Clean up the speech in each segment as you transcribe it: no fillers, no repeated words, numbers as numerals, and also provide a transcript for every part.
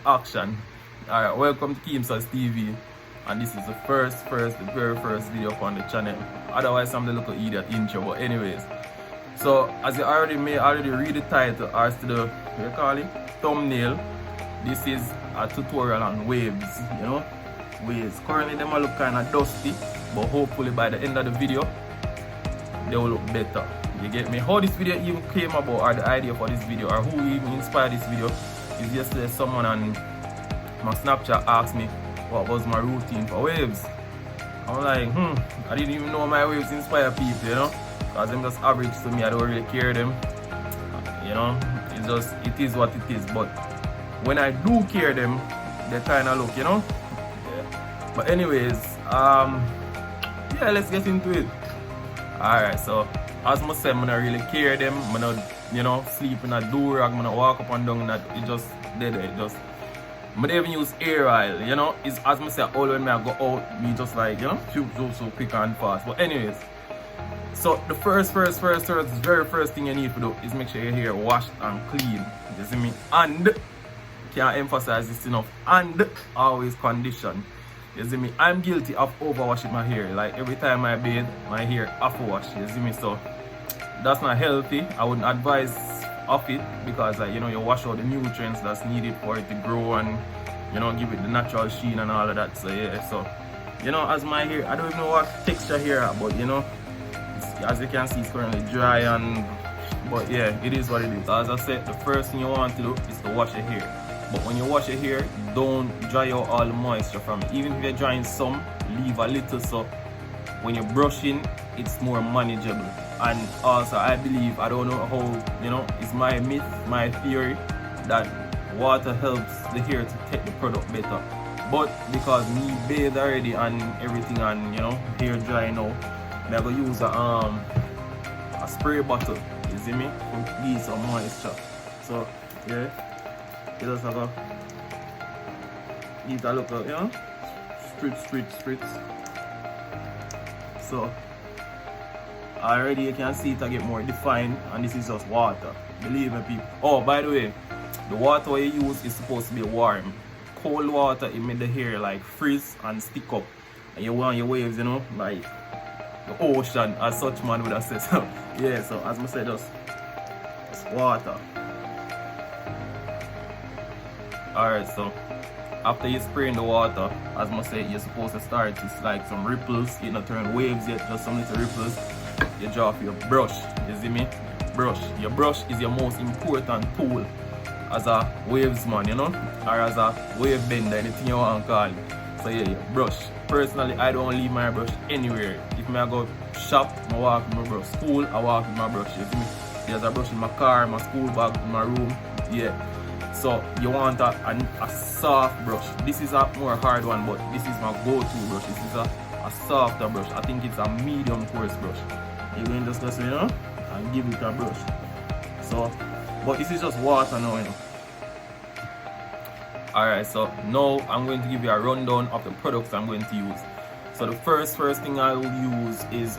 action. Alright, welcome to KHEEMSTE'S TV, and this is the very first video upon the channel. Otherwise I'm the little idiot intro, but anyways. So as you may already read the title or to the what you call it, thumbnail, this is a tutorial on waves, you know. Waves. Currently them look kinda dusty, but hopefully by the end of the video they will look better. You get me? How this video even came about, or the idea for this video, or who even inspired this video, is yesterday someone on my Snapchat asked me what was my routine for waves. I'm like, I didn't even know my waves inspire people, you know, because I'm just average to me. I don't really care them, you know. It is what it is. But when I do care them, they kind of look, you know. Yeah. But anyways, yeah, let's get into it. Alright, so as I said, I don't really care them. I don't, you know, sleep in a do-rag. I don't walk up and down that. It just dead. It just. I don't even use hair oil, you know. It's as I said, all when I go out, me just like, you know, so quick and fast. But anyways, so the very first thing you need to do is make sure your hair washed and clean. You see me? And can't emphasize this enough. And always condition. You see me? I'm guilty of overwashing my hair. Like every time I bathe, my hair have to wash. You see me? So that's not healthy. I wouldn't advise of it, because like, you know, you wash out the nutrients that's needed for it to grow and, you know, give it the natural sheen and all of that. So yeah, so you know, as my hair, I don't even know what texture here are, but you know, as you can see, it's currently dry, and but yeah, it is what it is. As I said, the first thing you want to do is to wash your hair. But when you wash your hair, don't dry out all the moisture from it. Even if you're drying some, leave a little, so when you're brushing, it's more manageable. And also, I believe, I don't know how, you know, it's my myth, my theory, that water helps the hair to take the product better. But because me bathe already and everything, and you know, hair dry now, I'm gonna use a spray bottle, you see me, to give some moisture. So yeah, you just have to give it a look, you know, spritz. So already you can see it to get more defined, and this is just water. Believe me, people. Oh, by the way, the water you use is supposed to be warm. Cold water, it made the hair like freeze and stick up, and you want your waves, you know, like the ocean, as such man would have said. So yeah, so as I said, just water. Alright, so after you spray in the water, as I said, you're supposed to start it's like some ripples. You don't turn waves yet, just some little ripples. You draw off your brush, you see me? Brush. Your brush is your most important tool as a wavesman, you know, or as a wave bender, anything you want to call it. So yeah, your brush. Personally, I don't leave my brush anywhere. If I go shop, I walk with my brush. School, I walk with my brush, you see me? There's a brush in my car, my school bag, in my room, yeah. So you want a soft brush. This is a more hard one, but this is my go-to brush. This is a softer brush. I think it's a medium coarse brush. You're going to just, you know, and give it a brush. So, but this is just water now, you know. Alright, so now I'm going to give you a rundown of the products I'm going to use. So the first thing I will use is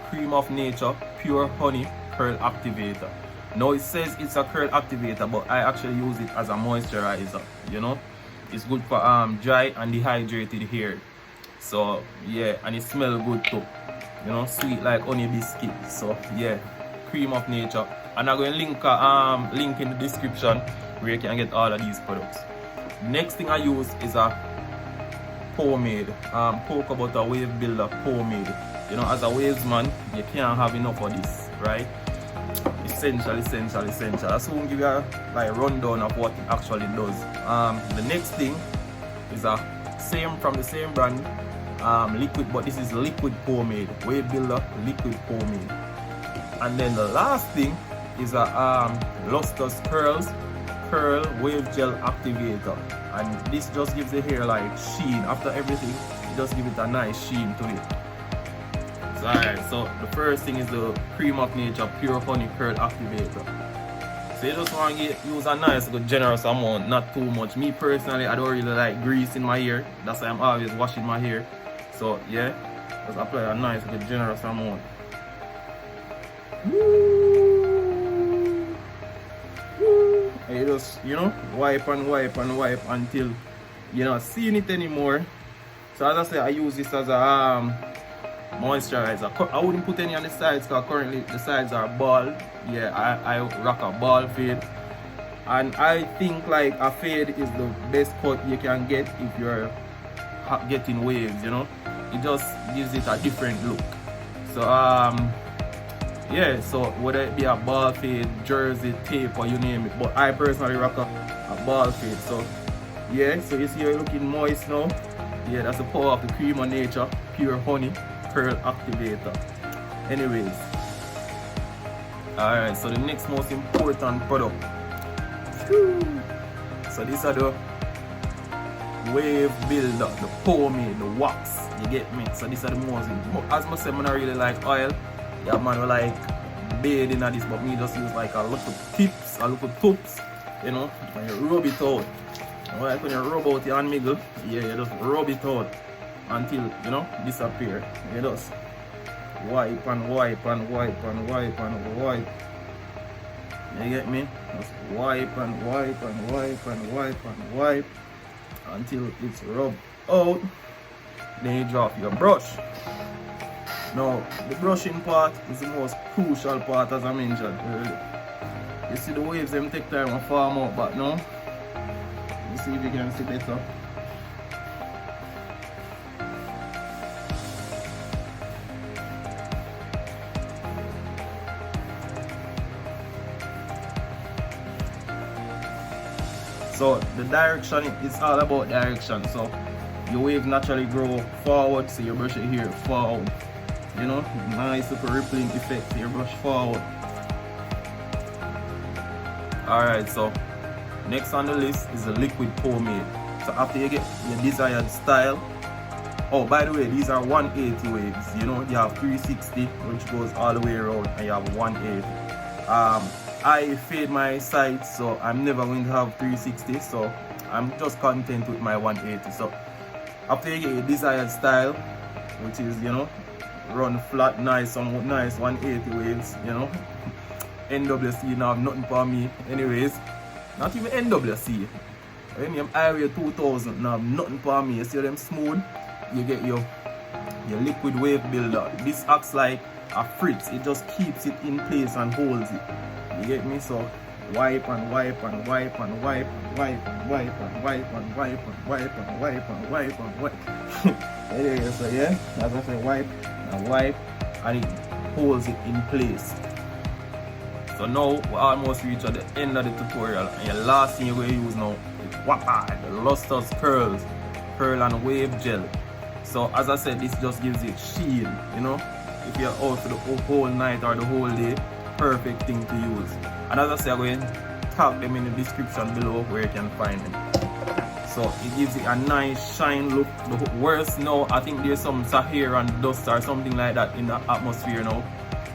Cream of Nature Pure Honey Curl Activator. Now it says it's a curl activator, but I actually use it as a moisturizer, you know. It's good for dry and dehydrated hair. So yeah, and it smells good too, you know, sweet like honey biscuit. So yeah, Cream of Nature. And I'm going to link in the description where you can get all of these products. Next thing I use is a pomade, Cocoa Butter Wave Builder pomade. You know, as a wavesman, you can't have enough of this, right? Essential. I soon give you a like rundown of what it actually does. The next thing is from the same brand, liquid, but this is liquid pomade, Wave Builder liquid pomade. And then the last thing is a Lustrous Curl Wave Gel Activator, and this just gives the hair like sheen. After everything, it just gives it a nice sheen to it. Alright, so the first thing is the Cream of Nature Pure Honey Curl Activator. So you just want to use a nice, good, generous amount, not too much. Me personally, I don't really like grease in my hair. That's why I'm always washing my hair. So yeah, just apply a nice, good, generous amount. And you just, you know, wipe and wipe and wipe until you're not seeing it anymore. So as I say, I use this as a moisturizer. I wouldn't put any on the sides because currently the sides are bald. Yeah, I rock a bald fade. And I think like a fade is the best cut you can get if you're getting waves, you know. It just gives it a different look. So yeah, so whether it be a bald fade, jersey, tape, or you name it, but I personally rock a bald fade. So yeah, so you see you're looking moist now. Yeah, that's the power of the cream of nature, pure honey curl activator. Anyways, alright, so the next most important product. So these are the wave builder, the pomade, the wax. You get me? So these are the most. As I said, I don't really like oil. Yeah, man, I like bathing at this, but me just use like a little tips, a little tubes, you know, and you rub it out. And like when you rub out your handmiggle, yeah, you just rub it out until, you know, disappear. You just wipe and wipe and wipe and wipe and wipe. You get me? Just wipe and wipe and wipe and wipe and wipe until it's rubbed out. Then you drop your brush. Now, the brushing part is the most crucial part, as I mentioned earlier. You see the waves, them take time to form out, but now, you see if you can see better. So the direction is all about direction. So your wave naturally grow forward, so you brush it here forward. You know, nice little rippling effect. You brush forward. Alright, so next on the list is the liquid pomade. So after you get your desired style. Oh, by the way, these are 180 waves. You know, you have 360, which goes all the way around, and you have 180. I fade my sides, so I'm never going to have 360, so I'm just content with my 180. So after you get your desired style, which is, you know, run flat, nice, somewhat nice, 180 waves, you know. NWC now have nothing for me. Anyways, not even NWC. When you Highway 2000 now have nothing for me. You see them smooth, you get your liquid wave builder. This acts like a fritz. It just keeps it in place and holds it. You get me? So wipe and wipe and wipe and wipe and wipe and wipe and wipe and wipe and wipe and wipe and wipe and wipe. Anyway, so yeah, as I say, wipe and wipe, and it holds it in place. So now we almost reached at the end of the tutorial, and your last thing you're going to use now is Pomade, the Lustrous Curl and Wave Gel. So as I said, this just gives it sheen, you know. If you're out for the whole night or the whole day, perfect thing to use. And as I say, I'm going to tag them in the description below where you can find them. So it gives it a nice shine look. The worst now, I think there's some Saharan dust or something like that in the atmosphere now.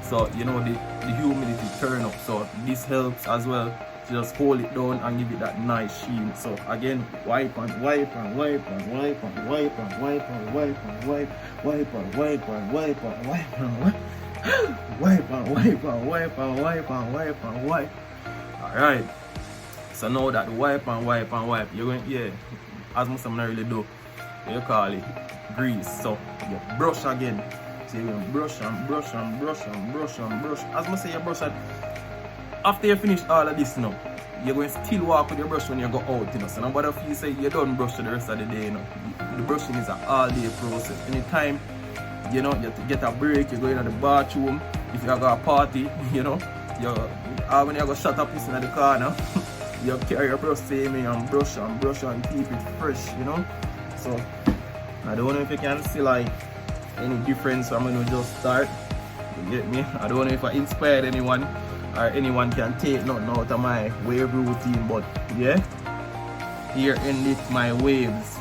So you know the humidity turn up. So this helps as well to just hold it down and give it that nice sheen. So again, wipe and wipe and wipe and wipe and wipe and wipe and wipe and wipe, wipe and wipe and wipe and wipe and wipe. Wipe and wipe and wipe and wipe and wipe and wipe. Alright. So now that wipe and wipe and wipe, you're going, yeah, as most of them really do, you call it grease. So you brush again. So you're going to brush and brush and brush and brush and brush. As I say, you brush it. After you finish all of this now, you're going to still walk with your brush when you go out, you know. So nobody if you say you don't brush the rest of the day, you know. The brushing is an all-day process. Anytime, you know, you get a break, you go in the bathroom. If you have a party, you know, when you go shut up in the corner, you carry your brush same and brush and keep it fresh, you know. So I don't know if you can see like any difference. So I'm gonna just start. You get me? I don't know if I inspired anyone or anyone can take nothing out of my wave routine, but yeah, here ended my waves.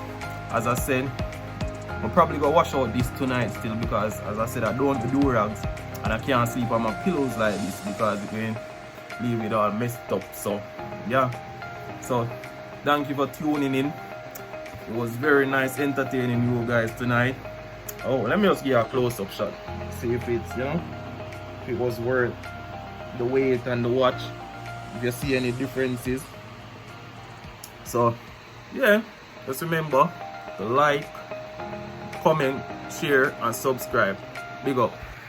As I said, I'm probably gonna wash out this tonight still, because as I said, I don't want to do rags and I can't sleep on my pillows like this because it will leave it all messed up. So yeah, so thank you for tuning in. It was very nice entertaining you guys tonight. Oh, let me just give you a close-up shot, see if it's, you know, if it was worth the wait and the watch, if you see any differences. So yeah, just remember to like, comment, share and subscribe. Big up.